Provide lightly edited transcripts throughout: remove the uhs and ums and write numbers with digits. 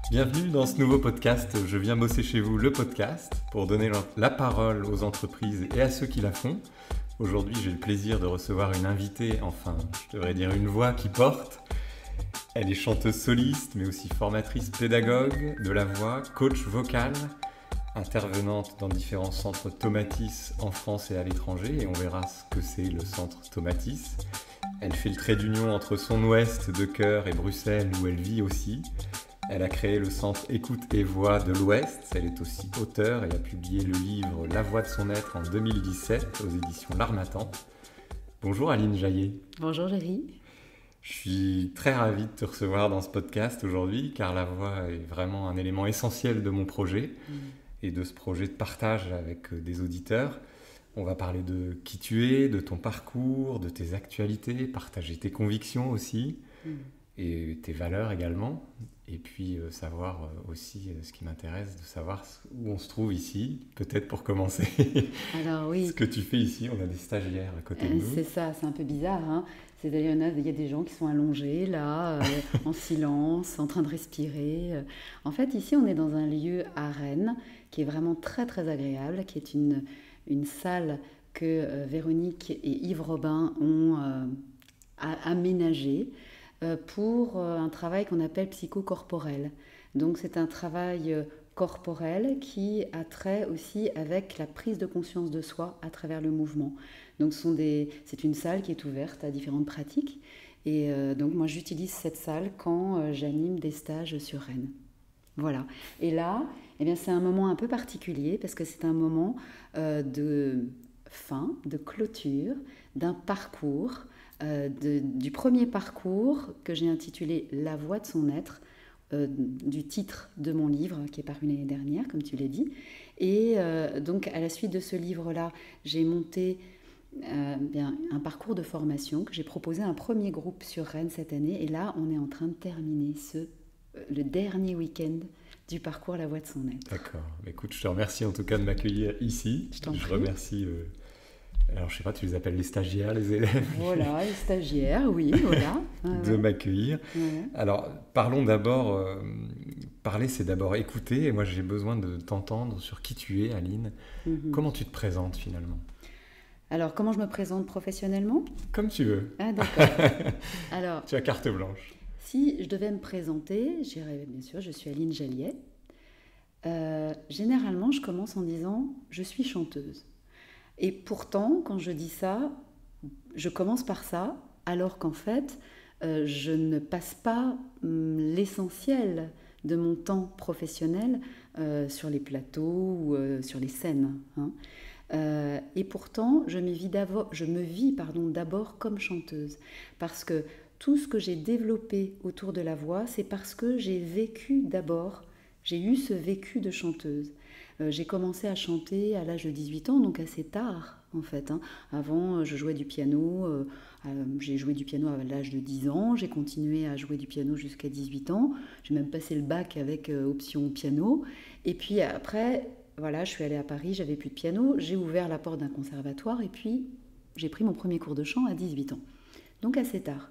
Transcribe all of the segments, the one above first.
Bienvenue dans ce nouveau podcast Je viens bosser chez vous, le podcast, pour donner la parole aux entreprises et à ceux qui la font. Aujourd'hui, j'ai le plaisir de recevoir une invitée, enfin, je devrais dire une voix qui porte. Elle est chanteuse soliste, mais aussi formatrice pédagogue de la voix, coach vocal, intervenante dans différents centres Tomatis en France et à l'étranger, et on verra ce que c'est le centre Tomatis. Elle fait le trait d'union entre son ouest de Cœur et Bruxelles, où elle vit aussi. Elle a créé le centre Écoute et Voix de l'Ouest. Elle est aussi auteure et a publié le livre La voix de son être en 2017 aux éditions L'Harmattan. Bonjour Aline Jaillet. Bonjour Géry. Je suis très ravi de te recevoir dans ce podcast aujourd'hui car la voix est vraiment un élément essentiel de mon projet et de ce projet de partage avec des auditeurs. On va parler de qui tu es, de ton parcours, de tes actualités, partager tes convictions aussi et tes valeurs également. Et puis savoir aussi ce qui m'intéresse, de savoir où on se trouve ici, peut-être pour commencer. Alors oui. Ce que tu fais ici, on a des stagiaires à côté de nous. C'est ça, c'est un peu bizarre. Hein. C'est-à-dire il y a des gens qui sont allongés là, en silence, en train de respirer. En fait, ici, on est dans un lieu à Rennes qui est vraiment très très agréable, qui est une salle que Véronique et Yves Robin ont aménagée pour un travail qu'on appelle psychocorporel. Donc c'est un travail corporel qui a trait aussi avec la prise de conscience de soi à travers le mouvement. Donc c'est une salle qui est ouverte à différentes pratiques. Et donc moi j'utilise cette salle quand j'anime des stages sur Rennes. Voilà. Et là, eh bien, c'est un moment un peu particulier parce que c'est un moment de fin, de clôture, d'un parcours, du premier parcours que j'ai intitulé La voix de son être, du titre de mon livre qui est paru l'année dernière, comme tu l'as dit. Et donc, à la suite de ce livre-là, j'ai monté un parcours de formation que j'ai proposé à un premier groupe sur Rennes cette année. Et là, on est en train de terminer le dernier week-end du parcours La voix de son être. D'accord. Écoute, je te remercie en tout cas de m'accueillir ici. Je t'en prie. Remercie... alors, je sais pas, tu les appelles les stagiaires, les élèves. Voilà, les stagiaires, oui, voilà. de m'accueillir. Ouais. Alors, parlons d'abord... parler, c'est d'abord écouter. Et moi, j'ai besoin de t'entendre sur qui tu es, Aline. Comment tu te présentes, finalement? Alors, comment je me présente professionnellement? Comme tu veux. Ah, d'accord. Alors, tu as carte blanche. Si je devais me présenter, je dirais bien sûr, je suis Aline Jaillet. Généralement, je commence en disant « je suis chanteuse ». Et pourtant, quand je dis ça, je commence par ça, alors qu'en fait, je ne passe pas l'essentiel de mon temps professionnel sur les plateaux ou sur les scènes. Hein. Et pourtant, je me vis d'abord comme chanteuse. Parce que tout ce que j'ai développé autour de la voix, c'est parce que j'ai eu ce vécu de chanteuse. J'ai commencé à chanter à l'âge de 18 ans, donc assez tard en fait. Hein. Avant, je jouais du piano, j'ai joué du piano à l'âge de 10 ans, j'ai continué à jouer du piano jusqu'à 18 ans, j'ai même passé le bac avec option piano, et puis après, voilà, je suis allée à Paris, j'avais plus de piano, j'ai ouvert la porte d'un conservatoire, et puis j'ai pris mon premier cours de chant à 18 ans, donc assez tard.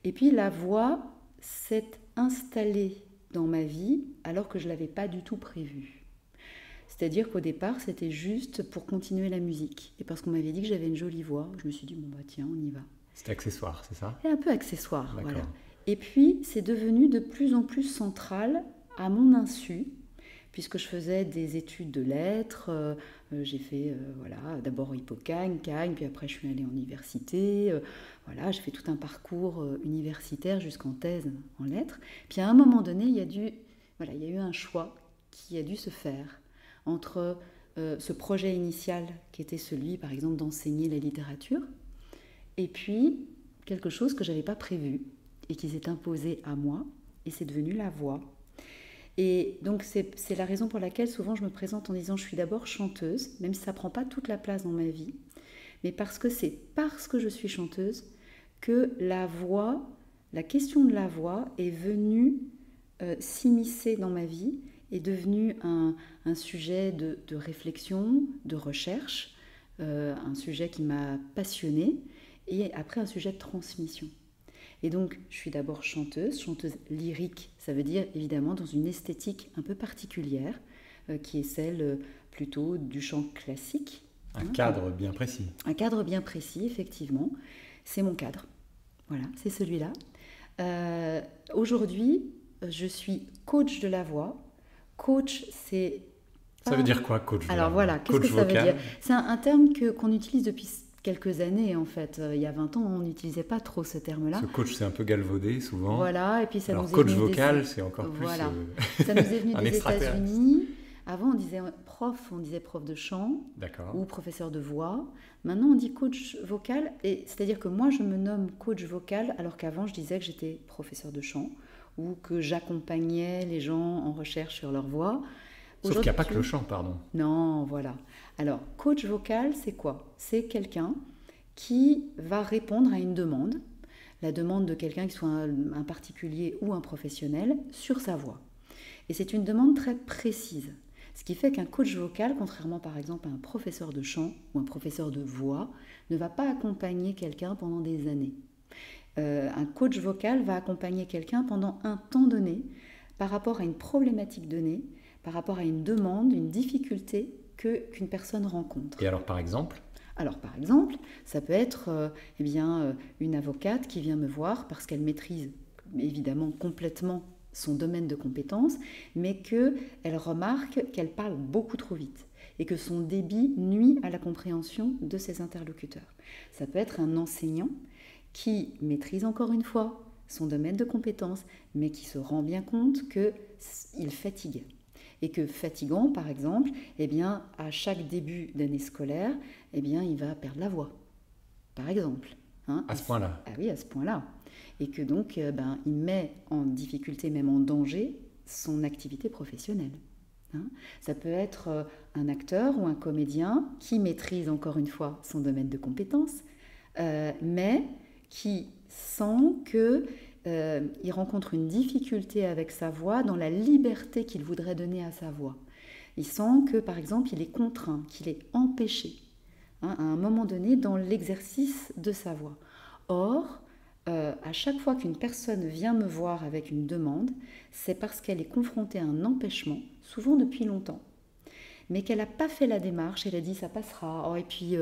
Et puis la voix s'est installée dans ma vie alors que je ne l'avais pas du tout prévu. C'est-à-dire qu'au départ, c'était juste pour continuer la musique. Et parce qu'on m'avait dit que j'avais une jolie voix, je me suis dit, bon bah tiens, on y va. C'était accessoire, c'est ça? Et un peu accessoire, D'accord. voilà. Et puis, c'est devenu de plus en plus central à mon insu, puisque je faisais des études de lettres, j'ai fait d'abord Hippocagne, Cagne, puis après je suis allée en université, j'ai fait tout un parcours universitaire jusqu'en thèse en lettres. Puis à un moment donné, il y a eu un choix qui a dû se faire entre ce projet initial qui était celui, par exemple, d'enseigner la littérature, et puis quelque chose que je n'avais pas prévu et qui s'est imposé à moi, et c'est devenu la voix. Et donc c'est la raison pour laquelle souvent je me présente en disant je suis d'abord chanteuse, même si ça ne prend pas toute la place dans ma vie, mais parce que c'est parce que je suis chanteuse que la question de la voix est venue s'immiscer dans ma vie, est devenue un sujet de réflexion, de recherche, un sujet qui m'a passionnée, et après un sujet de transmission. Et donc, je suis d'abord chanteuse lyrique, ça veut dire évidemment dans une esthétique un peu particulière, qui est celle plutôt du chant classique. Un cadre bien précis. Un cadre bien précis, effectivement. C'est mon cadre. Voilà, c'est celui-là. Aujourd'hui, je suis coach de la voix. Coach, c'est... Ça veut dire quoi, coach? Alors voilà, qu'est-ce que ça veut dire? C'est un terme qu'on utilise depuis quelques années, en fait. Il y a 20 ans, on n'utilisait pas trop ce terme-là. Ce coach, c'est un peu galvaudé, souvent. Voilà, et puis ça Alors, nous est coach venu vocal, c'est encore plus... Voilà. Ça nous est venu des extraterrestre. États-Unis. Avant, on disait prof de chant ou professeur de voix. Maintenant, on dit coach vocal. Et c'est-à-dire que moi, je me nomme coach vocal, alors qu'avant, je disais que j'étais professeur de chant ou que j'accompagnais les gens en recherche sur leur voix. Sauf qu'il n'y a pas que le chant, pardon. Non, voilà. Alors, coach vocal, c'est quoi? C'est quelqu'un qui va répondre à une demande, la demande de quelqu'un qui soit un particulier ou un professionnel, sur sa voix. Et c'est une demande très précise. Ce qui fait qu'un coach vocal, contrairement par exemple à un professeur de chant ou un professeur de voix, ne va pas accompagner quelqu'un pendant des années. Un coach vocal va accompagner quelqu'un pendant un temps donné, par rapport à une problématique donnée, par rapport à une demande, une difficulté qu'une personne rencontre. Et alors par exemple ? Alors par exemple, ça peut être une avocate qui vient me voir parce qu'elle maîtrise évidemment complètement son domaine de compétences, mais qu'elle remarque qu'elle parle beaucoup trop vite et que son débit nuit à la compréhension de ses interlocuteurs. Ça peut être un enseignant qui maîtrise encore une fois son domaine de compétences, mais qui se rend bien compte qu'il fatigue. Et que fatigant, par exemple, à chaque début d'année scolaire, il va perdre la voix, par exemple. À ce point-là. Ah oui, à ce point-là. Et que donc, il met en difficulté, même en danger, son activité professionnelle. Ça peut être un acteur ou un comédien qui maîtrise encore une fois son domaine de compétences, mais qui sent qu'il rencontre une difficulté avec sa voix dans la liberté qu'il voudrait donner à sa voix. Il sent que, par exemple, il est contraint, qu'il est empêché à un moment donné dans l'exercice de sa voix. Or, à chaque fois qu'une personne vient me voir avec une demande, c'est parce qu'elle est confrontée à un empêchement, souvent depuis longtemps, mais qu'elle n'a pas fait la démarche. Elle a dit ça passera, et puis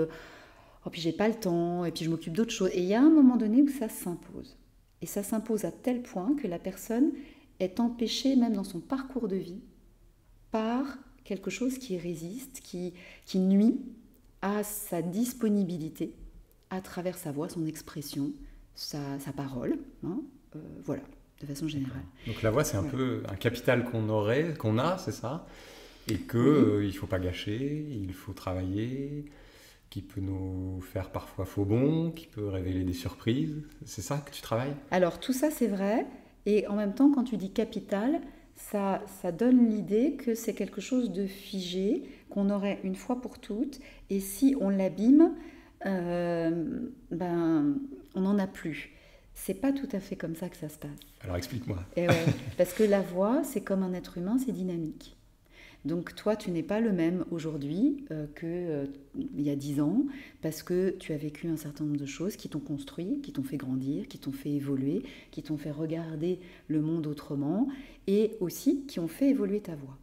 j'ai pas le temps, et puis je m'occupe d'autre chose. Et il y a un moment donné où ça s'impose. Et ça s'impose à tel point que la personne est empêchée, même dans son parcours de vie, par quelque chose qui résiste, qui nuit à sa disponibilité à travers sa voix, son expression, sa parole, voilà, de façon générale. Donc la voix, c'est un peu un capital qu'on a, c'est ça, et qu'il ne faut pas gâcher, il faut travailler, qui peut nous faire parfois faux bond, qui peut révéler des surprises. C'est ça que tu travailles ? Alors tout ça, c'est vrai, et en même temps, quand tu dis capital, ça donne l'idée que c'est quelque chose de figé, qu'on aurait une fois pour toutes, et si on l'abîme, on n'en a plus. C'est pas tout à fait comme ça que ça se passe. Alors explique-moi. Et ouais, parce que la voix, c'est comme un être humain, c'est dynamique. Donc toi, tu n'es pas le même aujourd'hui qu'il y a 10 ans, parce que tu as vécu un certain nombre de choses qui t'ont construit, qui t'ont fait grandir, qui t'ont fait évoluer, qui t'ont fait regarder le monde autrement, et aussi qui ont fait évoluer ta voix.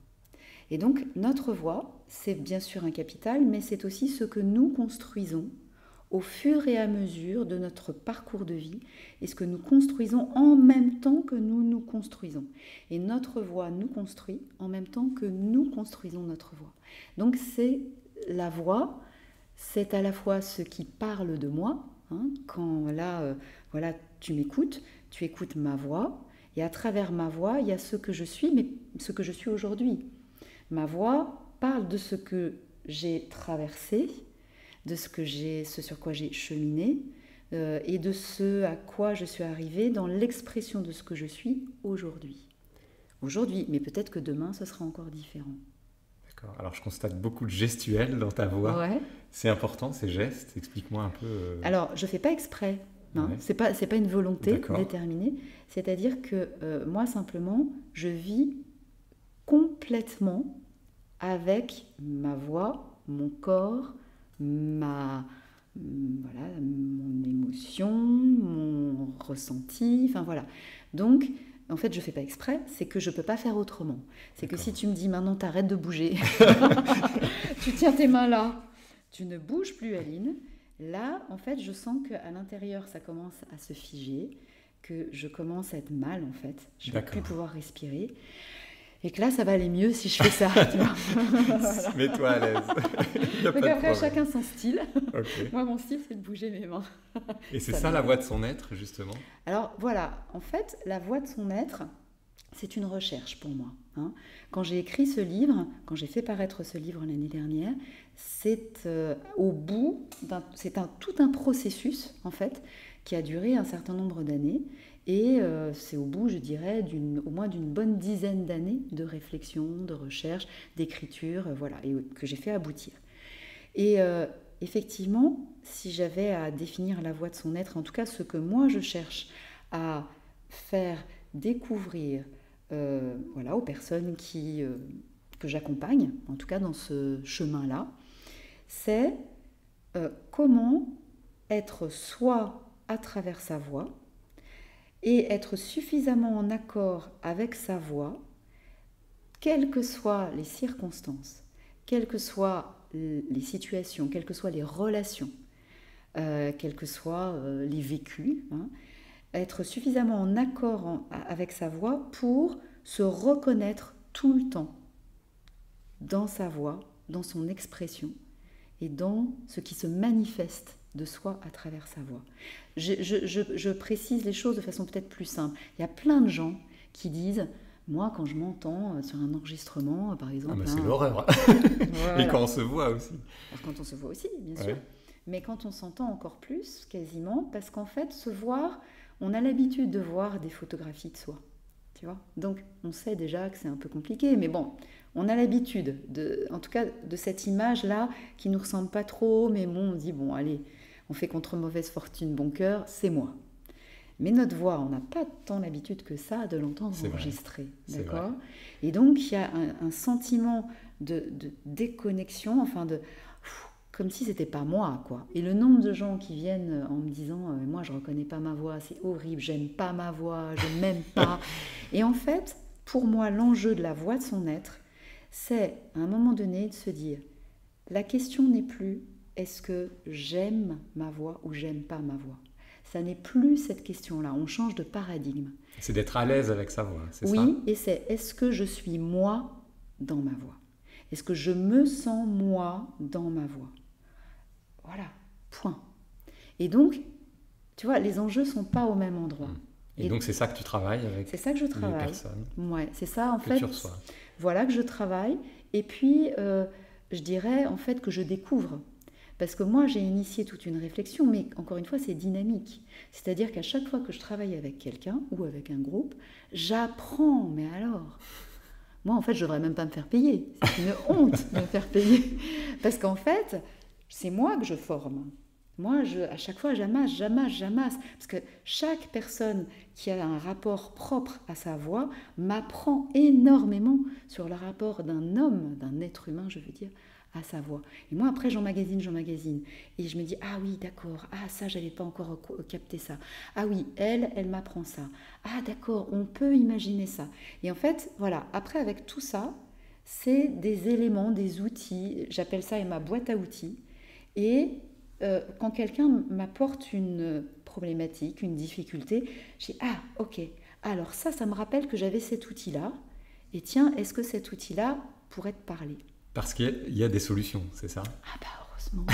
Et donc notre voix, c'est bien sûr un capital, mais c'est aussi ce que nous construisons au fur et à mesure de notre parcours de vie, et ce que nous construisons en même temps que nous nous construisons. Et notre voix nous construit en même temps que nous construisons notre voix. Donc c'est la voix, c'est à la fois ce qui parle de moi, quand voilà, tu m'écoutes, tu écoutes ma voix, et à travers ma voix, il y a ce que je suis, mais ce que je suis aujourd'hui. Ma voix parle de ce que j'ai traversé, de ce sur quoi j'ai cheminé, et de ce à quoi je suis arrivée dans l'expression de ce que je suis aujourd'hui. Aujourd'hui, mais peut-être que demain, ce sera encore différent. D'accord. Alors, je constate beaucoup de gestuels dans ta voix. Ouais. C'est important, ces gestes. Explique-moi un peu. Alors, je ne fais pas exprès. Ouais. C'est pas une volonté déterminée. C'est-à-dire que moi, simplement, je vis complètement avec ma voix, mon corps, ma voilà, mon émotion, mon ressenti, enfin voilà. Donc, en fait, je ne fais pas exprès, c'est que je ne peux pas faire autrement. C'est que si tu me dis maintenant, t'arrêtes de bouger, tu tiens tes mains là, tu ne bouges plus, Aline. Là, en fait, je sens qu'à l'intérieur, ça commence à se figer, que je commence à être mal, en fait. Je ne vais plus pouvoir respirer. Et que là, ça va aller mieux si je fais ça. Tu vois. Voilà. Mets-toi à l'aise. Donc après, chacun son style. Okay. Moi, mon style, c'est de bouger mes mains. Et c'est ça la voix de son être, justement? Alors voilà, en fait, la voix de son être, c'est une recherche pour moi. Hein. Quand j'ai écrit ce livre, quand j'ai fait paraître ce livre l'année dernière, c'est au bout, tout un processus, en fait, qui a duré un certain nombre d'années. Et c'est au bout, je dirais, au moins d'une bonne dizaine d'années de réflexion, de recherche, d'écriture, voilà, et que j'ai fait aboutir. Et effectivement, si j'avais à définir la voix de son être, en tout cas ce que moi je cherche à faire découvrir voilà, aux personnes que j'accompagne, en tout cas dans ce chemin-là, c'est comment être soi à travers sa voix, et être suffisamment en accord avec sa voix, quelles que soient les circonstances, quelles que soient les situations, quelles que soient les relations, quels que soient les vécus, hein, être suffisamment en accord avec sa voix pour se reconnaître tout le temps dans sa voix, dans son expression et dans ce qui se manifeste de soi à travers sa voix. Je précise les choses de façon peut-être plus simple. Il y a plein de gens qui disent, moi quand je m'entends sur un enregistrement, par exemple... c'est l'horreur. Voilà. Et quand on se voit aussi. Alors, quand on se voit aussi, bien sûr. Mais quand on s'entend encore plus, quasiment, parce qu'en fait, se voir, on a l'habitude de voir des photographies de soi. Tu vois ? Donc, on sait déjà que c'est un peu compliqué, mais bon, on a l'habitude, en tout cas, de cette image-là qui ne nous ressemble pas trop, mais bon, on dit, bon, allez, on fait contre mauvaise fortune, bon cœur, c'est moi. Mais notre voix, on n'a pas tant l'habitude que ça de l'entendre enregistrer, d'accord ? Et donc, il y a un sentiment de déconnexion, enfin, comme si c'était pas moi, quoi. Et le nombre de gens qui viennent en me disant moi je reconnais pas ma voix, c'est horrible, j'aime pas ma voix, je m'aime pas. Et en fait, pour moi, l'enjeu de la voix de son être, c'est à un moment donné de se dire la question n'est plus est-ce que j'aime ma voix ou j'aime pas ma voix. Ça n'est plus cette question-là, on change de paradigme. C'est d'être à l'aise avec sa voix, c'est ça ? Oui, et c'est est-ce que je suis moi dans ma voix ? Est-ce que je me sens moi dans ma voix ? Voilà, point. Et donc, tu vois, les enjeux ne sont pas au même endroit. Et donc, c'est ça que tu travailles avec c'est ça que je travaille. Les personnes. Ouais, c'est ça, en que fait. Tu reçois. Voilà que je travaille. Et puis, je dirais, en fait, que je découvre. Parce que moi, j'ai initié toute une réflexion, mais encore une fois, c'est dynamique. C'est-à-dire qu'à chaque fois que je travaille avec quelqu'un ou avec un groupe, j'apprends. Mais alors, moi, en fait, je ne devrais même pas me faire payer. C'est une honte de me faire payer. Parce qu'en fait... c'est moi que je forme. Moi, à chaque fois, j'amasse. Parce que chaque personne qui a un rapport propre à sa voix m'apprend énormément sur le rapport d'un homme, d'un être humain, je veux dire, à sa voix. Et moi, après, j'emmagasine. Et je me dis, ah oui, d'accord, ah ça, j'avais pas encore capté ça. Ah oui, elle m'apprend ça. Ah d'accord, on peut imaginer ça. Et en fait, voilà, après, avec tout ça, c'est des éléments, des outils, j'appelle ça ma boîte à outils. Et quand quelqu'un m'apporte une problématique, une difficulté, je dis « Ah, ok, alors ça me rappelle que j'avais cet outil-là. Et tiens, est-ce que cet outil-là pourrait te parler ?» Parce qu'il y a des solutions, c'est ça ? Ah bah heureusement.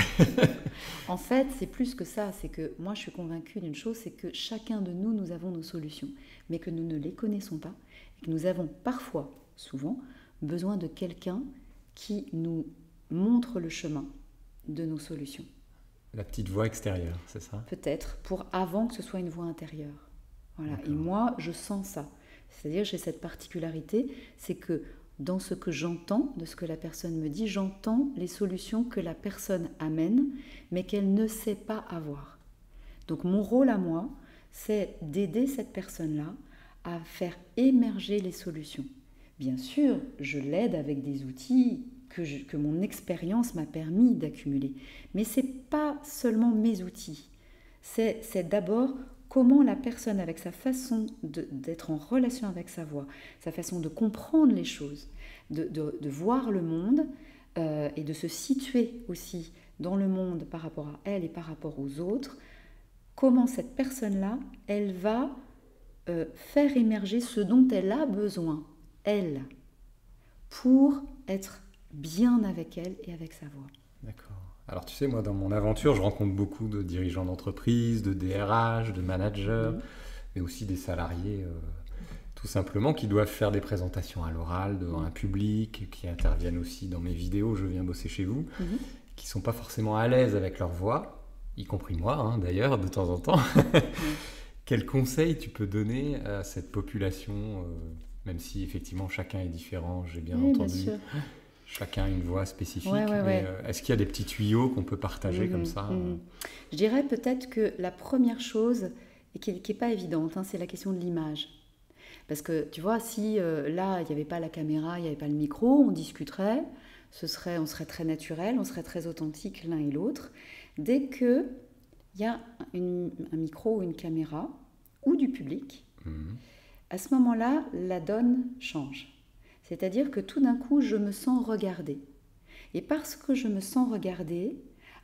En fait, c'est plus que ça. C'est que moi, je suis convaincue d'une chose, c'est que chacun de nous, nous avons nos solutions, mais que nous ne les connaissons pas. Et que nous avons parfois, souvent, besoin de quelqu'un qui nous montre le chemin de nos solutions. La petite voix extérieure, c'est ça ? Peut-être, avant que ce soit une voix intérieure. Voilà. Et moi, je sens ça. C'est-à-dire, j'ai cette particularité, c'est que dans ce que j'entends, de ce que la personne me dit, j'entends les solutions que la personne amène, mais qu'elle ne sait pas avoir. Donc mon rôle à moi, c'est d'aider cette personne-là à faire émerger les solutions. Bien sûr, je l'aide avec des outils que mon expérience m'a permis d'accumuler. Mais ce n'est pas seulement mes outils. C'est d'abord comment la personne, avec sa façon d'être en relation avec sa voix, sa façon de comprendre les choses, de voir le monde et de se situer aussi dans le monde par rapport à elle et par rapport aux autres, comment cette personne-là, elle va faire émerger ce dont elle a besoin, elle, pour être bien avec elle et avec sa voix. D'accord. Alors tu sais, moi dans mon aventure, je rencontre beaucoup de dirigeants d'entreprise, de DRH, de managers, mais aussi des salariés tout simplement qui doivent faire des présentations à l'oral devant un public, qui interviennent aussi dans mes vidéos, je viens bosser chez vous, qui ne sont pas forcément à l'aise avec leur voix, y compris moi d'ailleurs, de temps en temps. Quel conseil tu peux donner à cette population, même si effectivement chacun est différent, j'ai bien entendu. Bien sûr. Chacun a une voix spécifique. Mais est-ce qu'il y a des petits tuyaux qu'on peut partager comme ça Je dirais peut-être que la première chose, et qui n'est pas évidente, c'est la question de l'image. Parce que tu vois, si là, il n'y avait pas la caméra, il n'y avait pas le micro, on discuterait, on serait très naturel, on serait très authentique l'un et l'autre. Dès qu'il y a un micro ou une caméra, ou du public, à ce moment-là, la donne change. C'est-à-dire que tout d'un coup, je me sens regardée. Et parce que je me sens regardée,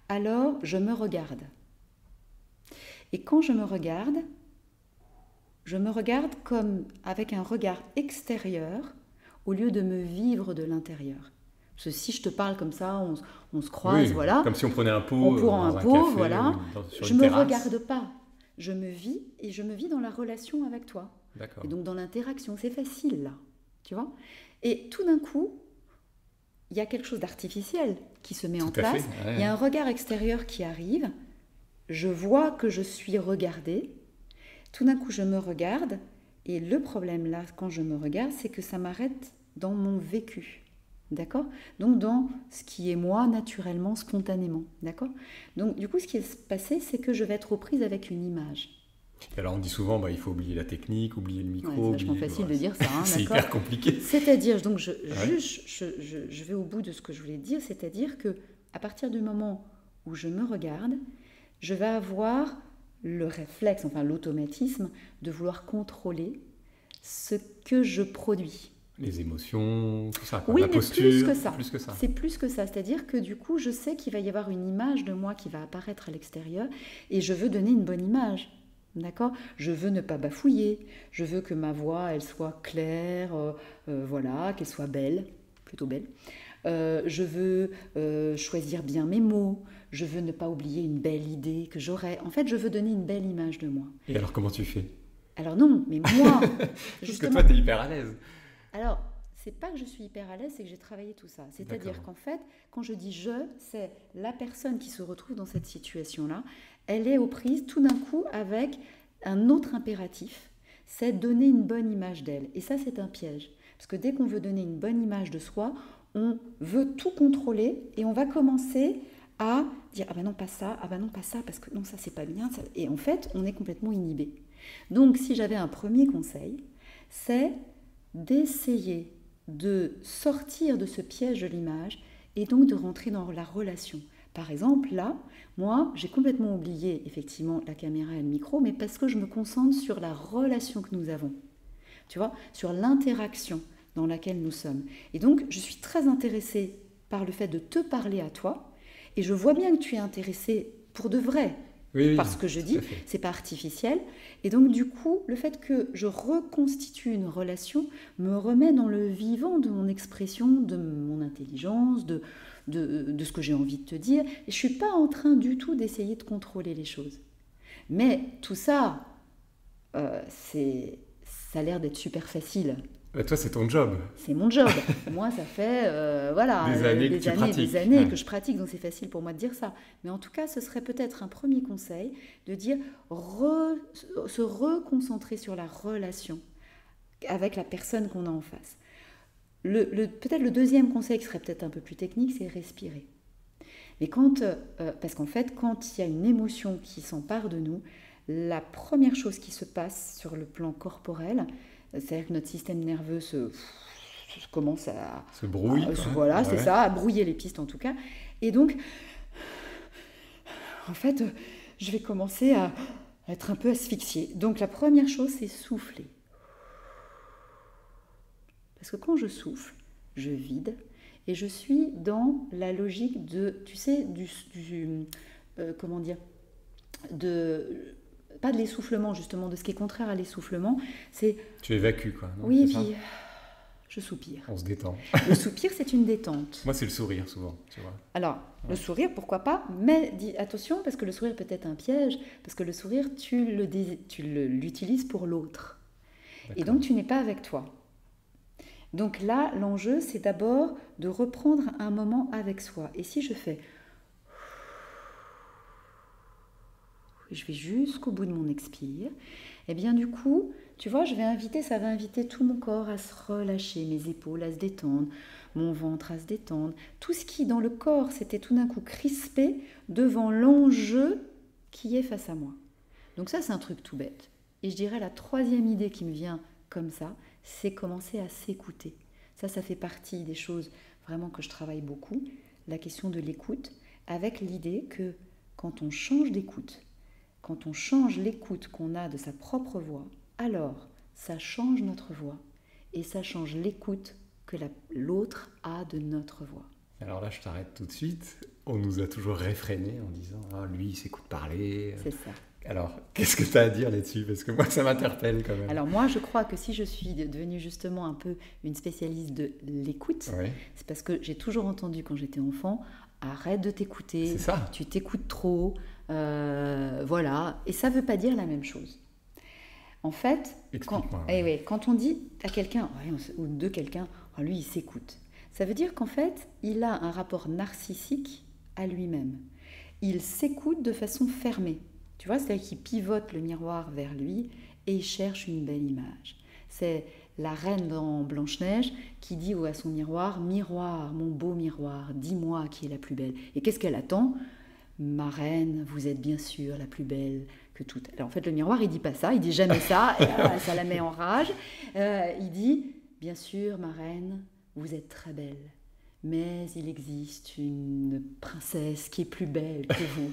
alors je me regarde. Et quand je me regarde comme avec un regard extérieur, au lieu de me vivre de l'intérieur. Parce que si je te parle comme ça, on se croise, voilà. Comme si on prenait un pot, on prend un pot, café, voilà. Je ne me regarde pas. Je me vis et je me vis dans la relation avec toi. D'accord. Et donc dans l'interaction, c'est facile là, tu vois. Et tout d'un coup, il y a quelque chose d'artificiel qui se met en place. Il y a un regard extérieur qui arrive. Je vois que je suis regardée. Tout d'un coup, je me regarde. Et le problème là, quand je me regarde, c'est que ça m'arrête dans mon vécu. D'accord ? Donc dans ce qui est moi, naturellement, spontanément. D'accord ? Donc du coup, ce qui va se passer, c'est que je vais être aux prises avec une image. Alors on dit souvent, il faut oublier la technique, oublier le micro. C'est vachement facile de dire ça. C'est hyper compliqué. C'est-à-dire, donc je vais au bout de ce que je voulais dire, c'est-à-dire qu'à partir du moment où je me regarde, je vais avoir le réflexe, enfin l'automatisme, de vouloir contrôler ce que je produis. Les émotions, tout ça, oui, la posture. Plus que ça. Plus que ça. C'est plus que ça. C'est-à-dire que du coup, je sais qu'il va y avoir une image de moi qui va apparaître à l'extérieur et je veux donner une bonne image. D'accord ? Je veux ne pas bafouiller, je veux que ma voix, elle soit claire, voilà, qu'elle soit belle, plutôt belle. Je veux choisir bien mes mots, je veux ne pas oublier une belle idée que j'aurais. En fait, je veux donner une belle image de moi. Et alors, comment tu fais ? Alors non, mais moi... Parce que toi, tu es hyper à l'aise. Alors, c'est pas que je suis hyper à l'aise, c'est que j'ai travaillé tout ça. C'est-à-dire qu'en fait, quand je dis « je », c'est la personne qui se retrouve dans cette situation-là, elle est aux prises tout d'un coup avec un autre impératif, c'est donner une bonne image d'elle. Et ça, c'est un piège. Parce que dès qu'on veut donner une bonne image de soi, on veut tout contrôler et on va commencer à dire « ah ben non, pas ça, ah ben non, pas ça, parce que non, ça, c'est pas bien. Ça. » Et en fait, on est complètement inhibé. Donc, si j'avais un premier conseil, c'est d'essayer de sortir de ce piège de l'image et donc de rentrer dans la relation. Par exemple, là, moi, j'ai complètement oublié effectivement la caméra et le micro, mais parce que je me concentre sur la relation que nous avons, tu vois, sur l'interaction dans laquelle nous sommes. Et donc, je suis très intéressée par le fait de te parler à toi, et je vois bien que tu es intéressée pour de vrai, parce que je dis, c'est pas artificiel. Et donc, du coup, le fait que je reconstitue une relation me remet dans le vivant de mon expression, de mon intelligence, de ce que j'ai envie de te dire. Et je ne suis pas en train du tout d'essayer de contrôler les choses. Mais tout ça, ça a l'air d'être super facile. Toi, c'est ton job. C'est mon job. Moi, ça fait des années que je pratique, donc c'est facile pour moi de dire ça. Mais en tout cas, ce serait peut-être un premier conseil de dire se reconcentrer sur la relation avec la personne qu'on a en face. Peut-être le deuxième conseil qui serait peut-être un peu plus technique, c'est respirer. Mais parce qu'en fait, quand il y a une émotion qui s'empare de nous, la première chose qui se passe sur le plan corporel, c'est-à-dire que notre système nerveux commence à... Se brouille. Voilà, c'est ça, à brouiller les pistes en tout cas. Et donc, en fait, je vais commencer à être un peu asphyxiée. Donc la première chose, c'est souffler. Parce que quand je souffle, je vide et je suis dans la logique de, tu sais, comment dire, pas de l'essoufflement justement, de ce qui est contraire à l'essoufflement, c'est... Tu évacues quoi. Non, oui, et puis je soupire. On se détend. Le soupir, c'est une détente. Moi, c'est le sourire souvent, tu vois. Alors, le sourire, pourquoi pas, mais dis attention, parce que le sourire peut être un piège, parce que le sourire, tu l'utilises pour l'autre. Et donc, tu n'es pas avec toi. Donc là, l'enjeu, c'est d'abord de reprendre un moment avec soi. Et si je fais... Je vais jusqu'au bout de mon expire. Et bien du coup, tu vois, ça va inviter tout mon corps à se relâcher, mes épaules à se détendre, mon ventre à se détendre. Tout ce qui, dans le corps, s'était tout d'un coup crispé devant l'enjeu qui est face à moi. Donc ça, c'est un truc tout bête. Et je dirais la troisième idée qui me vient comme ça, c'est commencer à s'écouter. Ça fait partie des choses vraiment que je travaille beaucoup, la question de l'écoute, avec l'idée que quand on change d'écoute, quand on change l'écoute qu'on a de sa propre voix, alors ça change notre voix et ça change l'écoute que l'autre a de notre voix. Alors là, je t'arrête tout de suite. On nous a toujours réfréné en disant « Ah, lui, il s'écoute parler. » C'est ça. Alors, qu'est-ce que tu as à dire là-dessus? Parce que moi, ça m'interpelle quand même. Alors moi, je crois que si je suis devenue justement un peu une spécialiste de l'écoute, c'est parce que j'ai toujours entendu quand j'étais enfant, arrête de t'écouter, c'est ça. Tu t'écoutes trop, voilà. Et ça ne veut pas dire la même chose. En fait, quand on dit à quelqu'un, ou de quelqu'un, oh, lui, il s'écoute, ça veut dire qu'en fait, il a un rapport narcissique à lui-même. Il s'écoute de façon fermée. Tu vois, c'est-à-dire qu'il pivote le miroir vers lui et il cherche une belle image. C'est la reine dans Blanche-Neige qui dit à son miroir « Miroir, mon beau miroir, dis-moi qui est la plus belle. » Et qu'est-ce qu'elle attend ? « Ma reine, vous êtes bien sûr la plus belle que toutes. » Alors en fait, le miroir, il dit pas ça, il dit jamais ça, et ça la met en rage. Il dit « Bien sûr, ma reine, vous êtes très belle. Mais il existe une princesse qui est plus belle que vous. »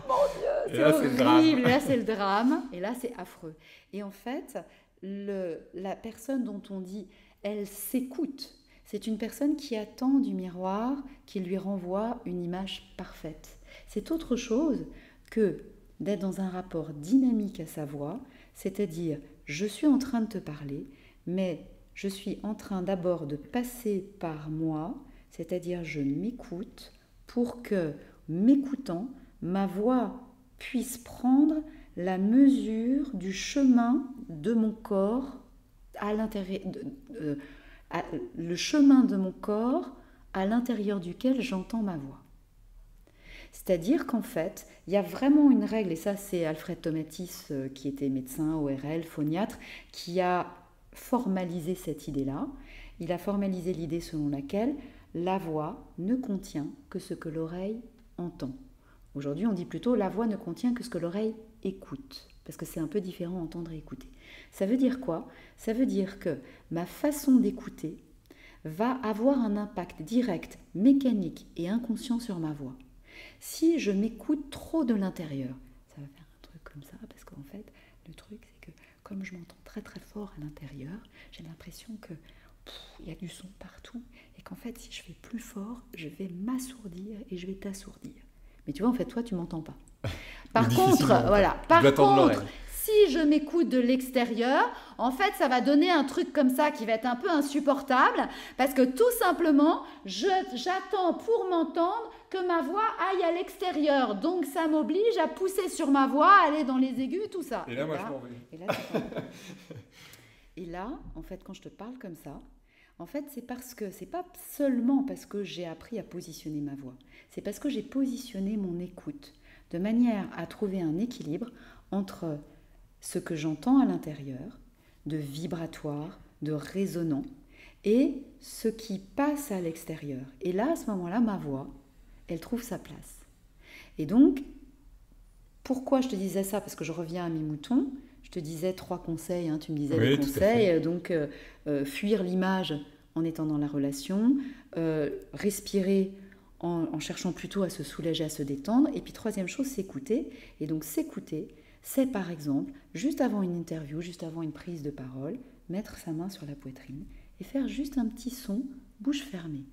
Mon Dieu, c'est horrible. Là, c'est le drame. Et là, c'est affreux. Et en fait, la personne dont on dit « elle s'écoute », c'est une personne qui attend du miroir qui lui renvoie une image parfaite. C'est autre chose que d'être dans un rapport dynamique à sa voix, c'est-à-dire « je suis en train de te parler, mais je suis en train d'abord de passer par moi, c'est-à-dire je m'écoute pour que, m'écoutant, ma voix puisse prendre la mesure du chemin de mon corps à l'intérieur, le chemin de mon corps à l'intérieur duquel j'entends ma voix. C'est-à-dire qu'en fait, il y a vraiment une règle, et ça c'est Alfred Tomatis, qui était médecin, ORL, phoniatre, qui a formalisé cette idée-là. Il a formalisé l'idée selon laquelle la voix ne contient que ce que l'oreille entend. Aujourd'hui, on dit plutôt la voix ne contient que ce que l'oreille écoute, parce que c'est un peu différent entendre et écouter. Ça veut dire quoi ? Ça veut dire que ma façon d'écouter va avoir un impact direct, mécanique et inconscient sur ma voix. Si je m'écoute trop de l'intérieur, ça va faire un truc comme ça, parce qu'en fait, le truc, c'est que comme je m'entends très très fort à l'intérieur, j'ai l'impression que il y a du son partout, et qu'en fait, si je fais plus fort, je vais m'assourdir et je vais t'assourdir. Mais tu vois, en fait, toi, tu m'entends pas. Par contre, si je m'écoute de l'extérieur, en fait, ça va donner un truc comme ça qui va être un peu insupportable, parce que tout simplement, j'attends pour m'entendre que ma voix aille à l'extérieur. Donc, ça m'oblige à pousser sur ma voix, aller dans les aigus, tout ça. Et là, moi, je m'en vais. Et là, en fait, quand je te parle comme ça, en fait, c'est pas seulement parce que j'ai appris à positionner ma voix, c'est parce que j'ai positionné mon écoute de manière à trouver un équilibre entre ce que j'entends à l'intérieur, de vibratoire, de résonnant, et ce qui passe à l'extérieur. Et là, à ce moment-là, ma voix, elle trouve sa place. Et donc, pourquoi je te disais ça ? Parce que je reviens à mes moutons. Je te disais 3 conseils, tu me disais les conseils. Donc, fuir l'image en étant dans la relation, respirer en cherchant plutôt à se soulager, à se détendre. Et puis troisième chose, s'écouter. Et donc s'écouter, c'est par exemple, juste avant une interview, juste avant une prise de parole, mettre sa main sur la poitrine et faire juste un petit son, bouche fermée.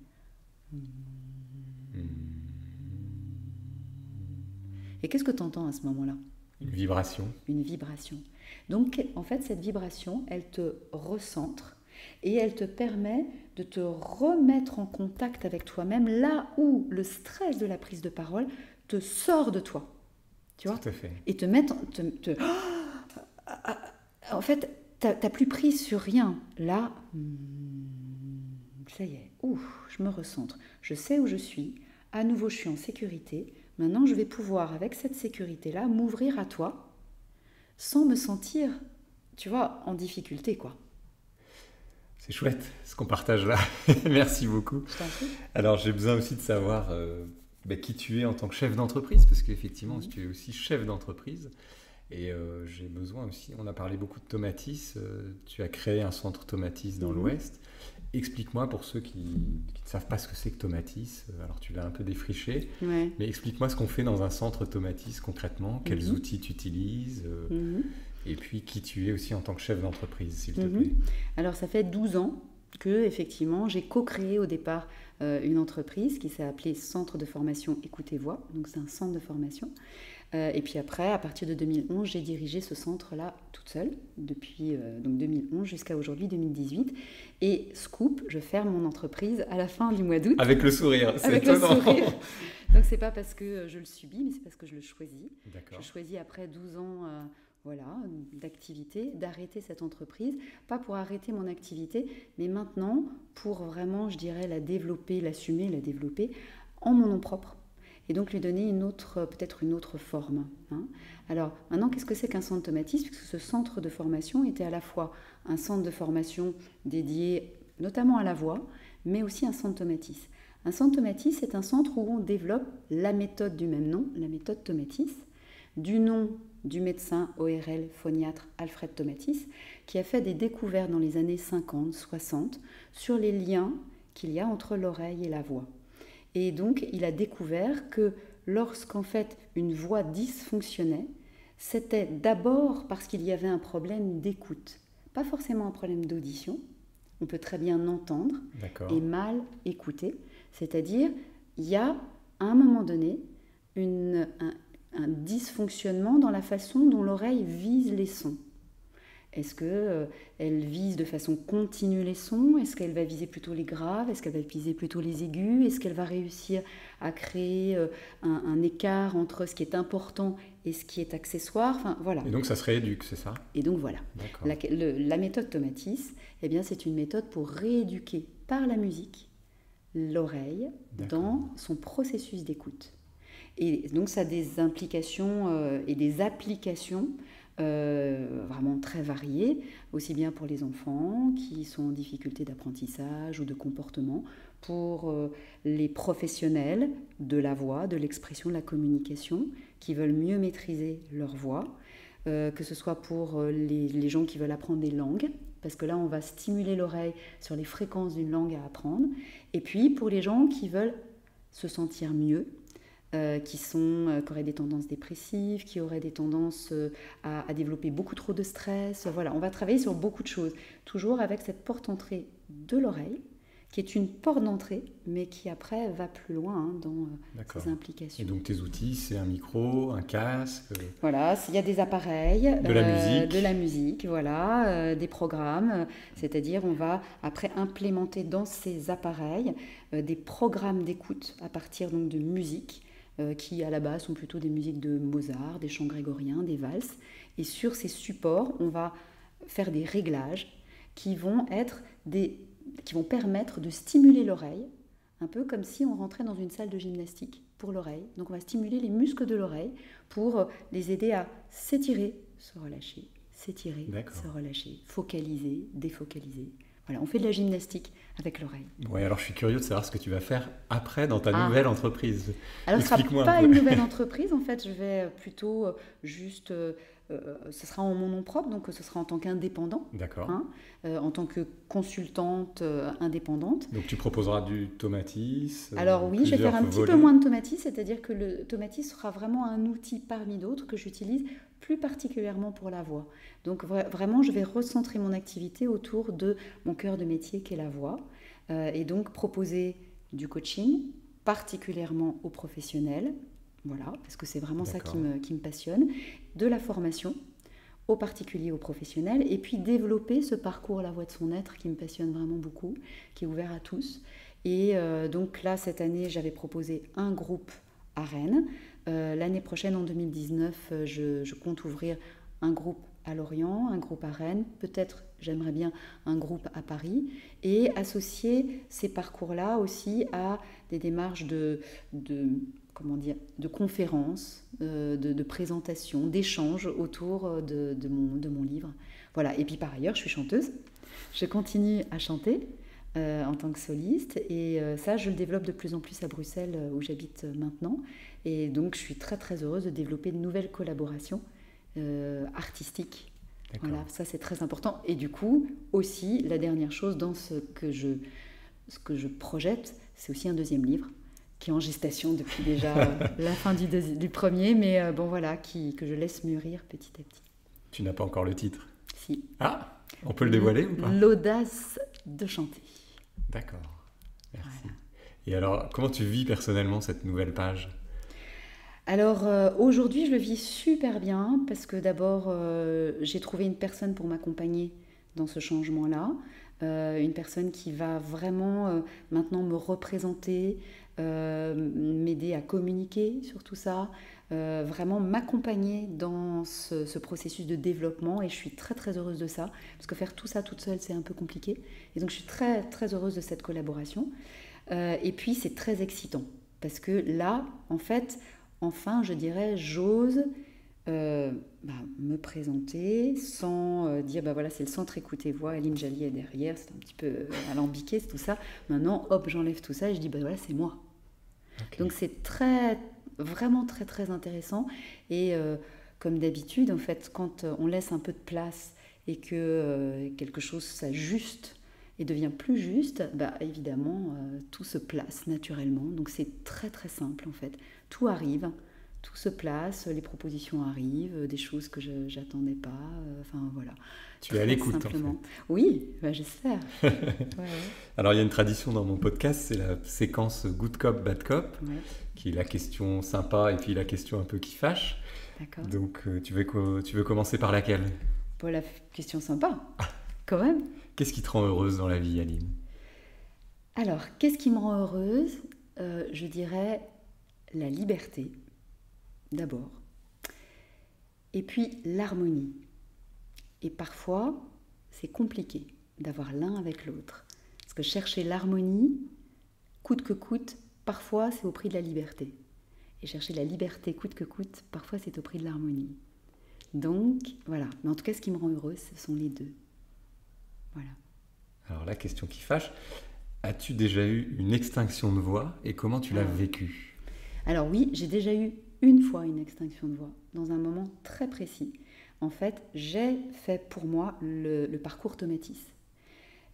Et qu'est-ce que tu entends à ce moment-là ? Une vibration. Une vibration. Donc, en fait, cette vibration, elle te recentre et elle te permet de te remettre en contact avec toi-même là où le stress de la prise de parole te sort de toi. Tu vois ? Tout à fait. Et te mettre... En fait, t'as plus prise sur rien. Là, ça y est, je me recentre. Je sais où je suis. À nouveau, je suis en sécurité. Maintenant, je vais pouvoir, avec cette sécurité-là, m'ouvrir à toi sans me sentir, tu vois, en difficulté, quoi. C'est chouette ce qu'on partage là. Merci beaucoup. Je t'en prie. Alors, j'ai besoin aussi de savoir qui tu es en tant que chef d'entreprise, parce qu'effectivement, tu es aussi chef d'entreprise. Et j'ai besoin aussi, on a parlé beaucoup de Tomatis, tu as créé un centre Tomatis dans l'Ouest. Explique-moi pour ceux qui ne savent pas ce que c'est que Tomatis, alors tu l'as un peu défriché, mais explique-moi ce qu'on fait dans un centre Tomatis concrètement, quels outils tu utilises, et puis qui tu es aussi en tant que chef d'entreprise, s'il te plaît. Alors ça fait 12 ans que effectivement j'ai co-créé au départ une entreprise qui s'est appelée Centre de formation Écoute et Voix, donc c'est un centre de formation. Et puis après, à partir de 2011, j'ai dirigé ce centre-là toute seule, depuis donc 2011 jusqu'à aujourd'hui, 2018. Et scoop, je ferme mon entreprise à la fin du mois d'août. Avec le sourire, c'est avec étonnant. Le sourire. Donc c'est pas parce que je le subis, mais c'est parce que je le choisis. D'accord. Je choisis après 12 ans d'activité, d'arrêter cette entreprise. Pas pour arrêter mon activité, mais maintenant pour vraiment, je dirais, la développer, l'assumer, la développer en mon nom propre. Et donc lui donner peut-être une autre forme. Alors maintenant, qu'est-ce que c'est qu'un centre Tomatis ? Puisque ce centre de formation était à la fois un centre de formation dédié notamment à la voix, mais aussi un centre Tomatis. Un centre Tomatis, c'est un centre où on développe la méthode du même nom, la méthode Tomatis, du nom du médecin ORL phoniatre Alfred Tomatis, qui a fait des découvertes dans les années 50, 60 sur les liens qu'il y a entre l'oreille et la voix. Et donc, il a découvert que lorsqu'en fait une voix dysfonctionnait, c'était d'abord parce qu'il y avait un problème d'écoute. Pas forcément un problème d'audition. On peut très bien entendre et mal écouter. C'est-à-dire, il y a à un moment donné un dysfonctionnement dans la façon dont l'oreille vise les sons. Est-ce qu'elle vise de façon continue les sons ? Est-ce qu'elle va viser plutôt les graves ? Est-ce qu'elle va viser plutôt les aigus ? Est-ce qu'elle va réussir à créer un écart entre ce qui est important et ce qui est accessoire ? Enfin, voilà. Et donc ça se rééduque, c'est ça ? Et donc voilà. La méthode Tomatis, eh bien, c'est une méthode pour rééduquer par la musique l'oreille dans son processus d'écoute. Et donc ça a des implications et des applications vraiment très variés, aussi bien pour les enfants qui sont en difficulté d'apprentissage ou de comportement, pour les professionnels de la voix, de l'expression, de la communication, qui veulent mieux maîtriser leur voix, que ce soit pour les gens qui veulent apprendre des langues, parce que là on va stimuler l'oreille sur les fréquences d'une langue à apprendre, et puis pour les gens qui veulent se sentir mieux, qui auraient des tendances dépressives, qui auraient des tendances à développer beaucoup trop de stress. Voilà, on va travailler sur beaucoup de choses, toujours avec cette porte-entrée de l'oreille, qui est une porte d'entrée, mais qui après va plus loin dans ses implications. Et donc tes outils, c'est un micro, un casque Voilà, il y a des appareils, de la musique, voilà, des programmes, c'est-à-dire on va après implémenter dans ces appareils des programmes d'écoute à partir donc de musique, qui à la base sont plutôt des musiques de Mozart, des chants grégoriens, des valses. Et sur ces supports, on va faire des réglages qui vont permettre de stimuler l'oreille, un peu comme si on rentrait dans une salle de gymnastique pour l'oreille. Donc on va stimuler les muscles de l'oreille pour les aider à s'étirer, se relâcher, s'étirer, se relâcher, focaliser, défocaliser. Voilà, on fait de la gymnastique avec l'oreille. Oui, alors je suis curieux de savoir ce que tu vas faire après dans ta nouvelle entreprise. Alors ce ne sera pas une nouvelle entreprise, en fait, je vais plutôt juste ce sera en mon nom propre, donc ce sera en tant qu'indépendant, D'accord. hein, en tant que consultante indépendante. Donc tu proposeras du Tomatis. Alors oui, je vais faire un petit peu moins de Tomatis, c'est-à-dire que le Tomatis sera vraiment un outil parmi d'autres que j'utilise plus particulièrement pour la voix. Donc vraiment, je vais recentrer mon activité autour de mon cœur de métier qui est la voix, et donc proposer du coaching, particulièrement aux professionnels, voilà, parce que c'est vraiment ça qui me passionne, de la formation aux particuliers, aux professionnels, et puis développer ce parcours La Voix de son être qui me passionne vraiment beaucoup, qui est ouvert à tous. Et donc là, cette année, j'avais proposé un groupe à Rennes. L'année prochaine, en 2019, je compte ouvrir un groupe à Lorient, un groupe à Rennes, peut-être j'aimerais bien un groupe à Paris, et associer ces parcours-là aussi à des démarches de conférences, de présentations, d'échanges autour de mon livre. Voilà. Et puis par ailleurs, je suis chanteuse, je continue à chanter en tant que soliste, et ça, je le développe de plus en plus à Bruxelles, où j'habite maintenant, et donc je suis très très heureuse de développer de nouvelles collaborations artistiques. Voilà, ça c'est très important. Et du coup, aussi, la dernière chose dans ce que je projette, c'est aussi un deuxième livre qui est en gestation depuis déjà la fin du premier, mais bon voilà, que je laisse mûrir petit à petit. Tu n'as pas encore le titre? Si. Ah, on peut le dévoiler ou pas? L'audace de chanter. D'accord, merci. Voilà. Et alors, comment tu vis personnellement cette nouvelle page? Alors aujourd'hui, je le vis super bien parce que d'abord, j'ai trouvé une personne pour m'accompagner dans ce changement-là, une personne qui va vraiment maintenant me représenter, m'aider à communiquer sur tout ça, vraiment m'accompagner dans ce processus de développement, et je suis très très heureuse de ça parce que faire tout ça toute seule, c'est un peu compliqué, et donc je suis très très heureuse de cette collaboration, et puis c'est très excitant parce que là, en fait, enfin, je dirais, j'ose me présenter sans dire, voilà, c'est le centre Écoutez Voix, Aline Jallier est derrière, c'est un petit peu alambiqué, c'est tout ça. Maintenant, hop, j'enlève tout ça et je dis, voilà, c'est moi. Okay. Donc c'est vraiment très, très intéressant. Et comme d'habitude, en fait, quand on laisse un peu de place et que quelque chose s'ajuste et devient plus juste, évidemment, tout se place naturellement. Donc c'est très, très simple, en fait. Tout arrive, tout se place, les propositions arrivent, des choses que je n'attendais pas, enfin voilà. Tu es à l'écoute, simplement. En fait. Oui, j'espère. Ouais. Alors il y a une tradition dans mon podcast, c'est la séquence Good Cop, Bad Cop, qui est la question sympa et puis la question un peu qui fâche. D'accord. Donc tu veux commencer par laquelle? Pour la question sympa, quand même. Qu'est-ce qui te rend heureuse dans la vie, Aline? Alors, qu'est-ce qui me rend heureuse? Je dirais la liberté, d'abord. Et puis l'harmonie. Et parfois, c'est compliqué d'avoir l'un avec l'autre. Parce que chercher l'harmonie, coûte que coûte, parfois c'est au prix de la liberté. Et chercher la liberté coûte que coûte, parfois c'est au prix de l'harmonie. Donc, voilà. Mais en tout cas, ce qui me rend heureuse, ce sont les deux. Voilà. Alors la question qui fâche, as-tu déjà eu une extinction de voix et comment tu l'as vécue? Alors oui, j'ai déjà eu une fois une extinction de voix, dans un moment très précis. En fait, j'ai fait pour moi le parcours Tomatis.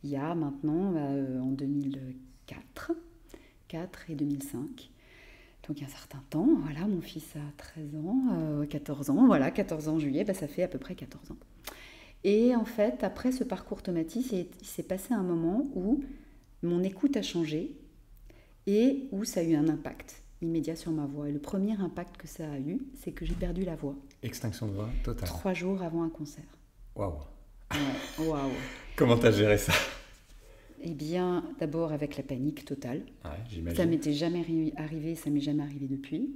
Il y a maintenant, en 2004 et 2005, donc il y a un certain temps, voilà, mon fils a 13 ans, 14 ans, voilà, 14 ans en juillet, ça fait à peu près 14 ans. Et en fait, après ce parcours Tomatis, il s'est passé un moment où mon écoute a changé et où ça a eu un impact immédiat sur ma voix. Et le premier impact que ça a eu, c'est que j'ai perdu la voix. Extinction de voix totale. 3 jours avant un concert. Waouh. Ouais, waouh. Comment t'as géré ça? Eh bien, d'abord avec la panique totale. Ouais, j'imagine. Ça m'était jamais arrivé, ça m'est jamais arrivé depuis.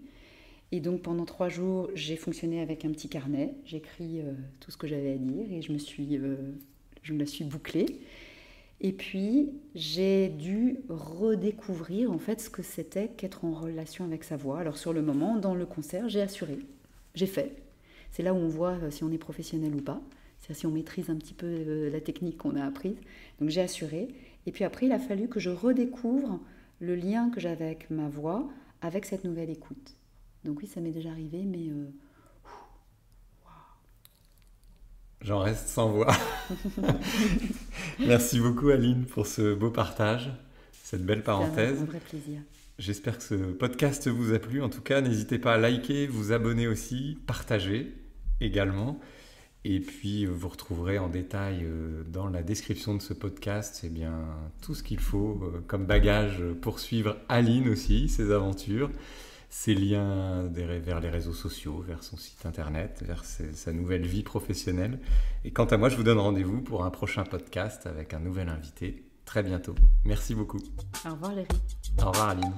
Et donc pendant 3 jours, j'ai fonctionné avec un petit carnet. J'écris tout ce que j'avais à dire et je me la suis bouclée. Et puis, j'ai dû redécouvrir en fait ce que c'était qu'être en relation avec sa voix. Alors sur le moment, dans le concert, j'ai assuré, j'ai fait. C'est là où on voit si on est professionnel ou pas, c'est-à-dire si on maîtrise un petit peu la technique qu'on a apprise. Donc j'ai assuré. Et puis après, il a fallu que je redécouvre le lien que j'avais avec ma voix, avec cette nouvelle écoute. Donc oui, ça m'est déjà arrivé, mais... J'en reste sans voix. Merci beaucoup Aline pour ce beau partage, cette belle parenthèse. C'est un vrai plaisir. J'espère que ce podcast vous a plu. En tout cas, n'hésitez pas à liker, vous abonner aussi, partager également. Et puis, vous retrouverez en détail dans la description de ce podcast tout ce qu'il faut comme bagage pour suivre Aline aussi, ses aventures, ses liens vers les réseaux sociaux, vers son site internet, vers sa nouvelle vie professionnelle. Et quant à moi, je vous donne rendez-vous pour un prochain podcast avec un nouvel invité très bientôt. Merci beaucoup. Au revoir Léry. Au revoir Aline.